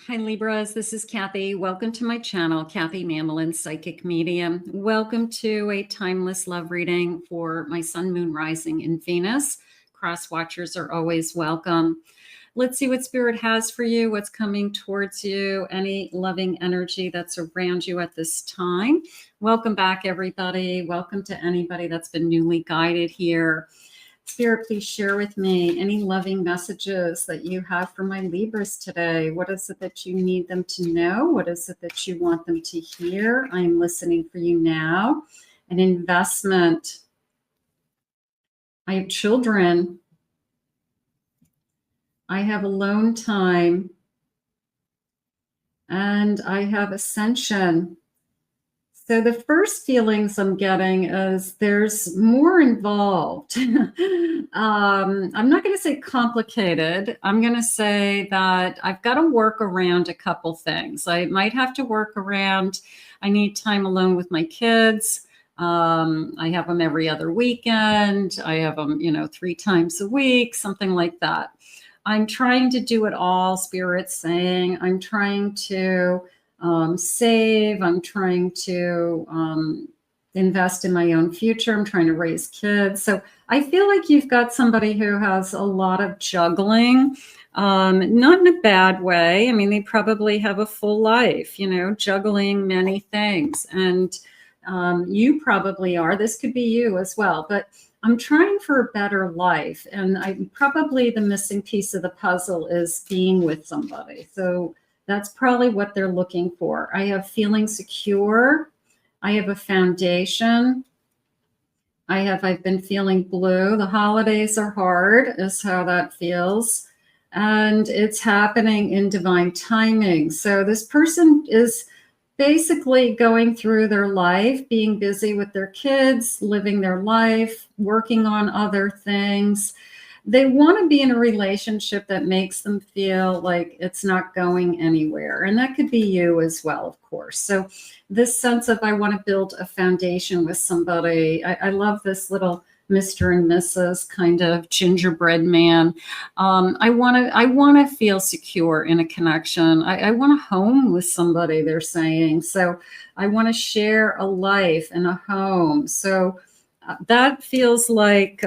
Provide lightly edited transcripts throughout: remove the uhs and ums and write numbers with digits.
Hi Libras, this is Kathy. Welcome to my channel, Kathy Mamolen, Psychic Medium. Welcome to a timeless love reading for my Sun, Moon, Rising in Venus. Cross watchers are always welcome. Let's see what Spirit has for you, what's coming towards you, any loving energy that's around you at this time. Welcome back, everybody. Welcome to anybody that's been newly guided here. Spirit, please share with me any loving messages that you have for my Libras today. What is it that you need them to know? What is it that you want them to hear? I'm listening for you now. An investment. I have children. I have alone time. And I have ascension. So the first feelings I'm getting is there's more involved. I'm not going to say complicated. I'm going to say that I've got to work around a couple things. I might have to work around, I need time alone with my kids. I have them every other weekend. I have them, 3 times a week, something like that. I'm trying to do it all, Spirit's saying. I'm trying to save. I'm trying to invest in my own future. I'm trying to raise kids. So I feel like you've got somebody who has a lot of juggling, not in a bad way. I mean, they probably have a full life, juggling many things. And you probably are. This could be you as well. But I'm trying for a better life. And probably the missing piece of the puzzle is being with somebody. So that's probably what they're looking for. I have feeling secure. I have a foundation. I've been feeling blue. The holidays are hard, is how that feels. And it's happening in divine timing. So this person is basically going through their life, being busy with their kids, living their life, working on other things. They want to be in a relationship that makes them feel like it's not going anywhere. And that could be you as well, of course. So this sense of I want to build a foundation with somebody. I love this little Mr. and Mrs. kind of gingerbread man. I want to feel secure in a connection. I want a home with somebody, they're saying. So I want to share a life and a home. So that feels like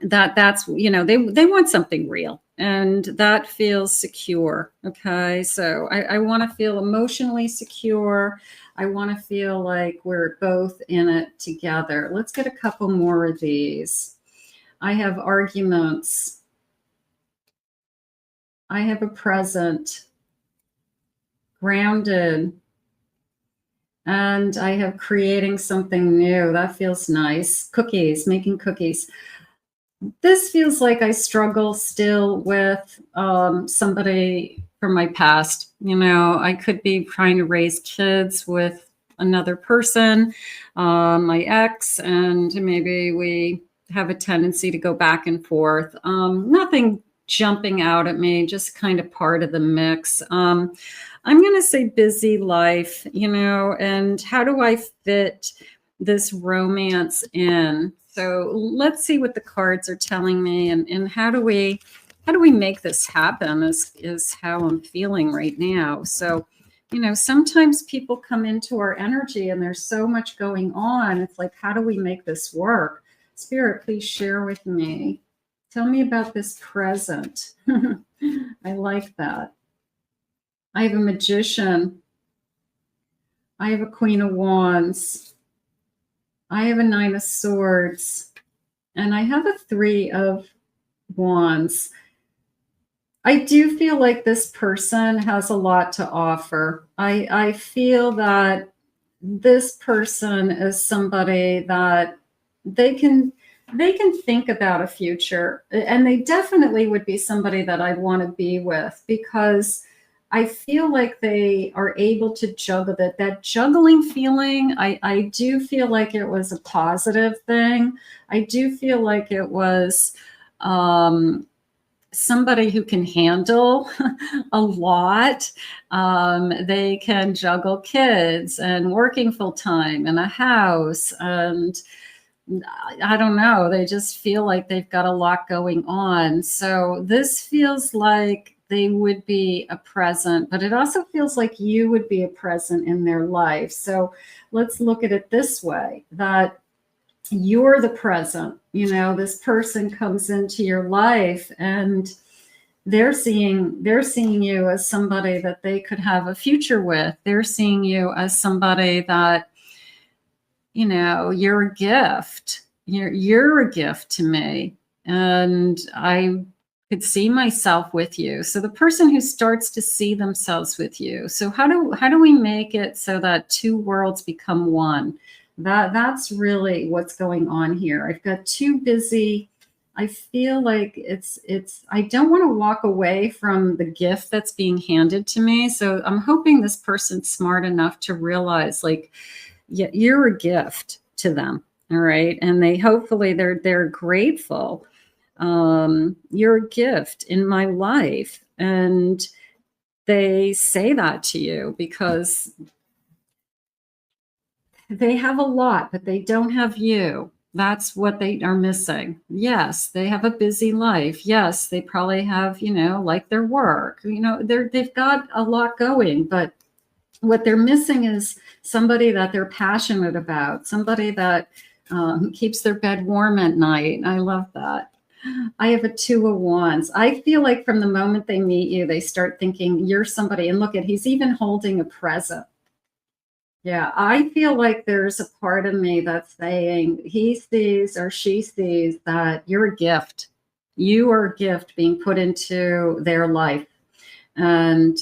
that's they want something real, and that feels secure. Okay, so I want to feel emotionally secure. I want to feel like we're both in it together. Let's get a couple more of these. I have arguments. I have a present. Grounded. And I have creating something new. That feels nice. Cookies, making cookies. This feels like I struggle still with somebody from my past. I could be trying to raise kids with another person, my ex, and maybe we have a tendency to go back and forth. Nothing jumping out at me, just kind of part of the mix. I'm going to say busy life, and how do I fit this romance in? So let's see what the cards are telling me, and how do we make this happen is how I'm feeling right now. So, sometimes people come into our energy and there's so much going on. It's like, how do we make this work? Spirit, please share with me. Tell me about this present. I like that. I have a Magician. I have a Queen of Wands. I have a 9 of Swords, and I have a 3 of Wands. I do feel like this person has a lot to offer. I feel that this person is somebody that they can think about a future, and they definitely would be somebody that I'd want to be with, because I feel like they are able to juggle that juggling feeling. I do feel like it was a positive thing. I do feel like it was somebody who can handle a lot. They can juggle kids and working full time in a house, and I don't know, they just feel like they've got a lot going on. So this feels like they would be a present, but it also feels like you would be a present in their life. So let's look at it this way, that you're the present. You know, this person comes into your life and they're seeing you as somebody that they could have a future with. They're seeing you as somebody that, you know, you're a gift. You're a gift to me. And I could see myself with you. So the person who starts to see themselves with you. So how do we make it so that two worlds become one? That's really what's going on here. I've got too busy. I feel like I don't want to walk away from the gift that's being handed to me. So I'm hoping this person's smart enough to realize, like, yeah, you're a gift to them. All right. And they're grateful. You're a gift in my life. And they say that to you because they have a lot, but they don't have you. That's what they are missing. Yes, they have a busy life. Yes, they probably have, you know, like their work, you know, they've got a lot going, but what they're missing is somebody that they're passionate about, somebody that keeps their bed warm at night. I love that. I have a 2 of Wands. I feel like from the moment they meet you, they start thinking you're somebody. And look at, he's even holding a present. Yeah, I feel like there's a part of me that's saying he sees or she sees that you're a gift. You are a gift being put into their life. And,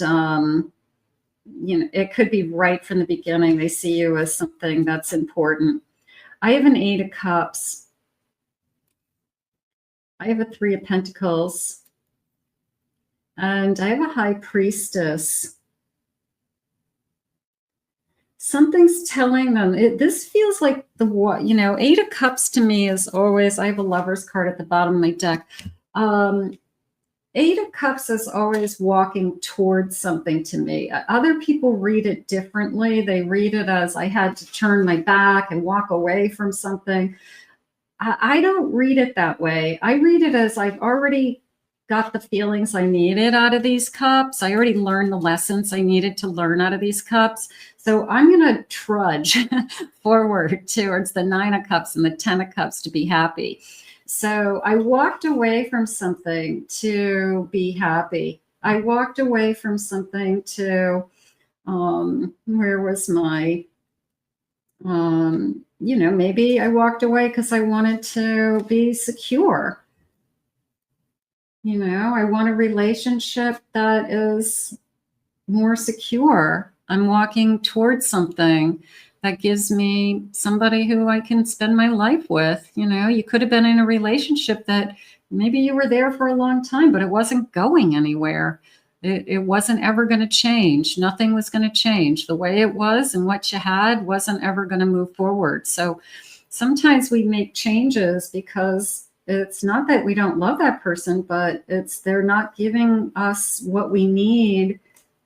you know, it could be right from the beginning. They see you as something that's important. I have an 8 of Cups. I have a 3 of Pentacles. And I have a High Priestess. Something's telling them, this feels like you know, 8 of Cups to me is always, I have a Lover's card at the bottom of my deck. 8 of Cups is always walking towards something to me. Other people read it differently. They read it as I had to turn my back and walk away from something. I don't read it that way. I read it as I've already got the feelings I needed out of these cups. I already learned the lessons I needed to learn out of these cups. So I'm going to trudge forward towards the 9 of Cups and the 10 of Cups to be happy. So I walked away from something to be happy. I walked away from something to, where was my, you know, maybe I walked away because I wanted to be secure. You know, I want a relationship that is more secure. I'm walking towards something that gives me somebody who I can spend my life with. You know, you could have been in a relationship that maybe you were there for a long time, but it wasn't going anywhere. It wasn't ever going to change. Nothing was going to change. The way it was and what you had wasn't ever going to move forward. So sometimes we make changes because it's not that we don't love that person, but they're not giving us what we need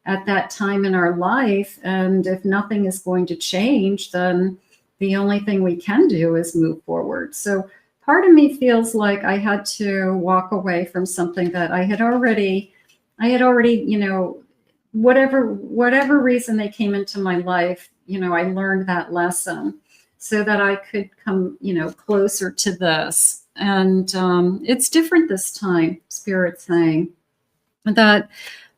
at that time in our life. And if nothing is going to change, then the only thing we can do is move forward. So part of me feels like I had to walk away from something that I had already, you know, whatever reason they came into my life, you know, I learned that lesson so that I could come, you know, closer to this. And it's different this time, Spirit's saying that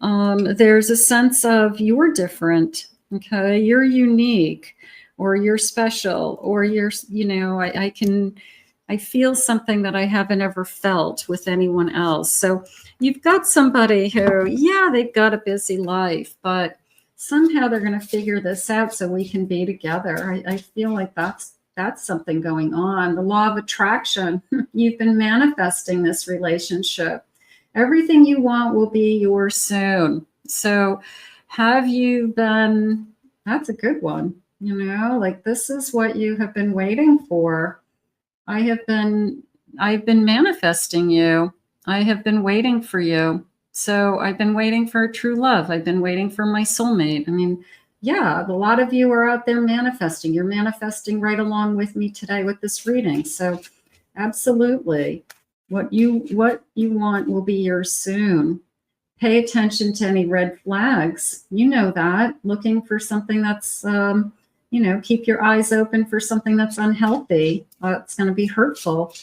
there's a sense of you're different, okay? You're unique, or you're special, or you're, you know, I feel something that I haven't ever felt with anyone else. So you've got somebody who, yeah, they've got a busy life, but somehow they're going to figure this out so we can be together. I feel like that's something going on. The law of attraction, you've been manifesting this relationship. Everything you want will be yours soon. So have you been, that's a good one, you know, like this is what you have been waiting for. I've been manifesting you. I have been waiting for you. So I've been waiting for true love. I've been waiting for my soulmate. I mean, yeah, a lot of you are out there manifesting. You're manifesting right along with me today with this reading. So absolutely, what you want will be yours soon. pay attention to any red flags. You know that. Looking for something that's, keep your eyes open for something that's unhealthy. It's going to be hurtful.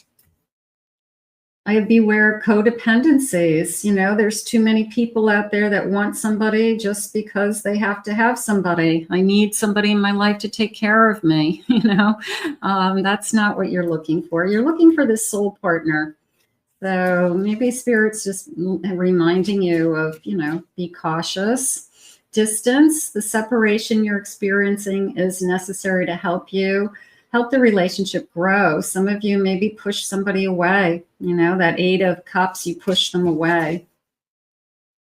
I beware codependencies. There's too many people out there that want somebody just because they have to have somebody. I need somebody in my life to take care of me. That's not what you're looking for. You're looking for this soul partner. So maybe Spirit's just reminding you of, be cautious. Distance, the separation you're experiencing is necessary to help the relationship grow. Some of you maybe push somebody away, that 8 of Cups, you push them away.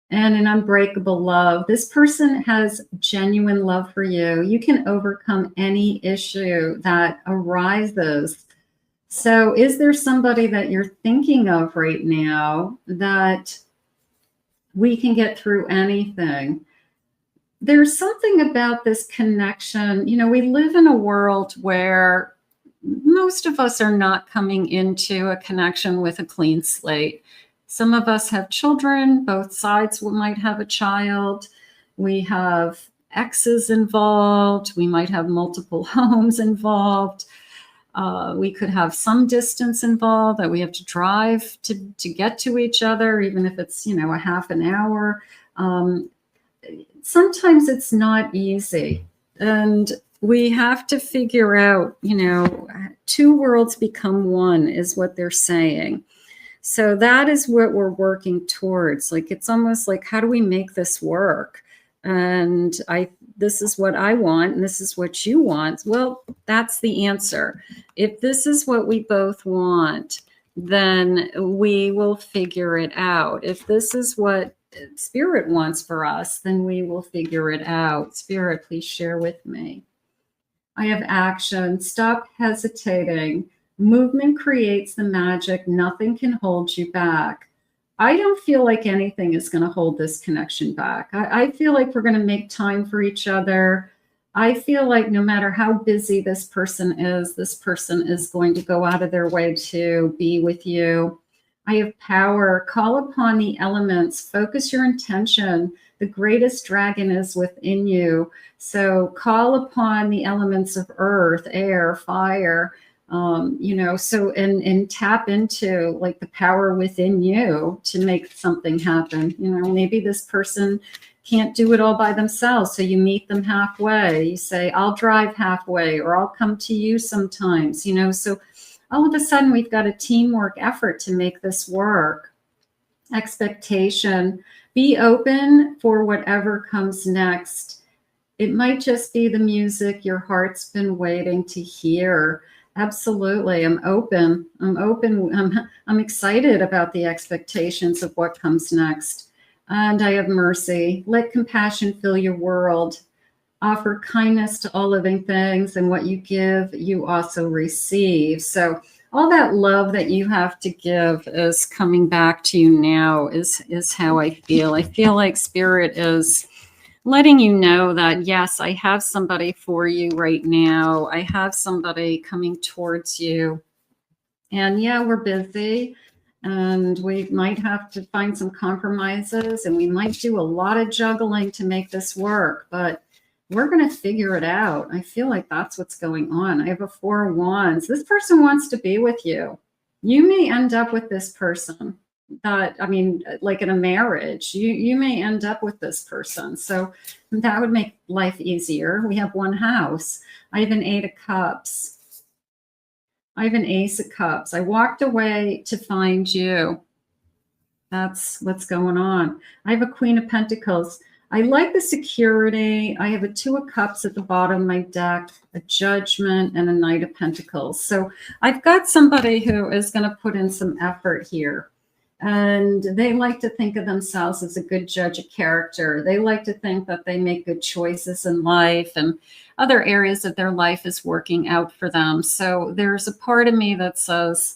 And an unbreakable love. This person has genuine love for you. You can overcome any issue that arises. So is there somebody that you're thinking of right now that we can get through anything? There's something about this connection. We live in a world where most of us are not coming into a connection with a clean slate. Some of us have children. Both sides might have a child. We have exes involved. We might have multiple homes involved. We could have some distance involved that we have to drive to get to each other, even if it's, a half an hour. Sometimes it's not easy. And we have to figure out, 2 worlds become one is what they're saying. So that is what we're working towards. Like, it's almost like, how do we make this work? And this is what I want, and this is what you want. Well, that's the answer. If this is what we both want, then we will figure it out. If this is what Spirit wants for us, then we will figure it out. Spirit, please share with me. I have action. Stop hesitating. Movement creates the magic. Nothing can hold you back. I don't feel like anything is going to hold this connection back. I feel like we're going to make time for each other. I feel like no matter how busy this person is going to go out of their way to be with you. I have power. Call upon the elements. Focus your intention. The greatest dragon is within you. So call upon the elements of earth, air, fire, and tap into like the power within you to make something happen. Maybe this person can't do it all by themselves. So you meet them halfway. You say, I'll drive halfway, or I'll come to you sometimes, so all of a sudden we've got a teamwork effort to make this work. Expectation, be open for whatever comes next. It might just be the music your heart's been waiting to hear. Absolutely. I'm open. I'm excited about the expectations of what comes next. And I have mercy. Let compassion fill your world. Offer kindness to all living things, and what you give, you also receive. So all that love that you have to give is coming back to you now is how I feel. I feel like Spirit is letting you know that, yes, I have somebody for you right now. I have somebody coming towards you. And yeah, we're busy, and we might have to find some compromises, and we might do a lot of juggling to make this work, but we're going to figure it out. I feel like that's what's going on. I have a 4 of Wands. This person wants to be with you. You may end up with this person. Like in a marriage, you may end up with this person. So that would make life easier. We have 1 house. I have an 8 of Cups. I have an Ace of Cups. I walked away to find you. That's what's going on. I have a Queen of Pentacles. I like the security. I have a 2 of Cups at the bottom of my deck, a Judgment, and a Knight of Pentacles. So I've got somebody who is going to put in some effort here. And they like to think of themselves as a good judge of character. They like to think that they make good choices in life, and other areas of their life is working out for them. So there's a part of me that says,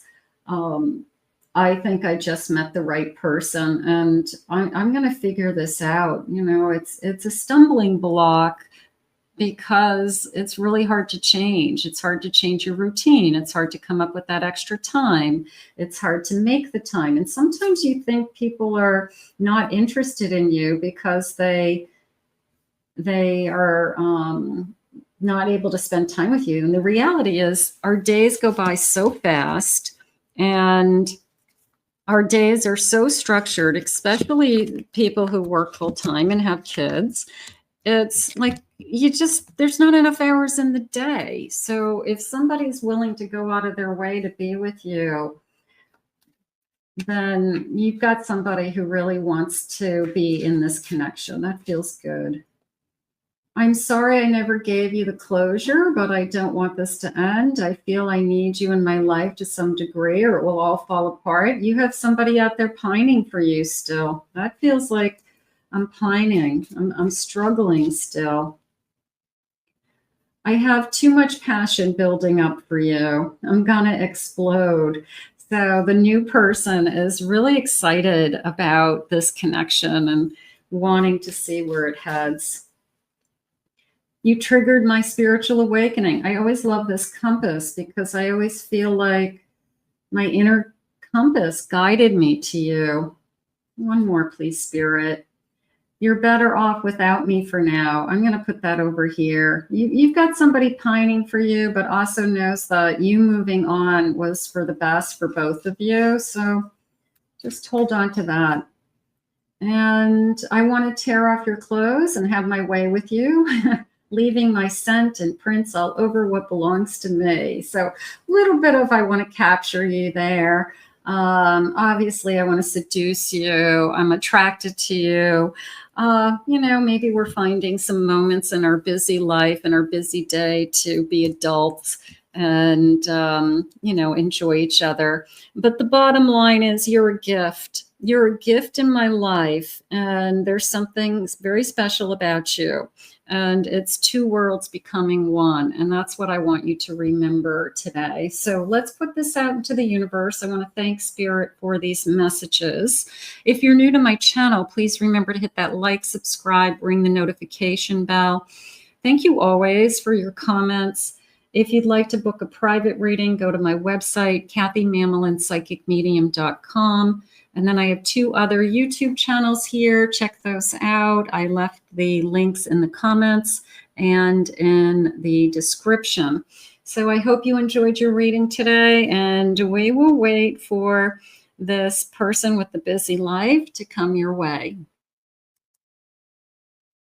I think I just met the right person, and I'm going to figure this out. It's a stumbling block. because it's really hard to change. It's hard to change your routine. It's hard to come up with that extra time. It's hard to make the time. And sometimes you think people are not interested in you because they are not able to spend time with you. And the reality is our days go by so fast, and our days are so structured, especially people who work full time and have kids. It's like there's not enough hours in the day. So if somebody's willing to go out of their way to be with you, then you've got somebody who really wants to be in this connection. That feels good. I'm sorry I never gave you the closure, but I don't want this to end. I feel I need you in my life to some degree, or it will all fall apart. You have somebody out there pining for you still. That feels like I'm pining. I'm struggling still. I have too much passion building up for you. I'm gonna explode. So the new person is really excited about this connection and wanting to see where it heads. You triggered my spiritual awakening. I always love this compass because I always feel like my inner compass guided me to you. One more, please, Spirit. You're better off without me for now. I'm going to put that over here. You've got somebody pining for you, but also knows that you moving on was for the best for both of you. So just hold on to that. And I want to tear off your clothes and have my way with you. Leaving my scent and prints all over what belongs to me. So a little bit of I want to capture you there. Obviously, I want to seduce you. I'm attracted to you. Maybe we're finding some moments in our busy life and our busy day to be adults and, enjoy each other. But the bottom line is you're a gift. You're a gift in my life, and there's something very special about you. And it's two worlds becoming one. And that's what I want you to remember today. So let's put this out into the universe. I want to thank Spirit for these messages. If you're new to my channel, please remember to hit that like, subscribe, ring the notification bell. Thank you always for your comments. If you'd like to book a private reading, go to my website, KathyMamolenPsychicMedium.com. And then I have 2 other YouTube channels here. Check those out. I left the links in the comments and in the description. So I hope you enjoyed your reading today, and we will wait for this person with the busy life to come your way.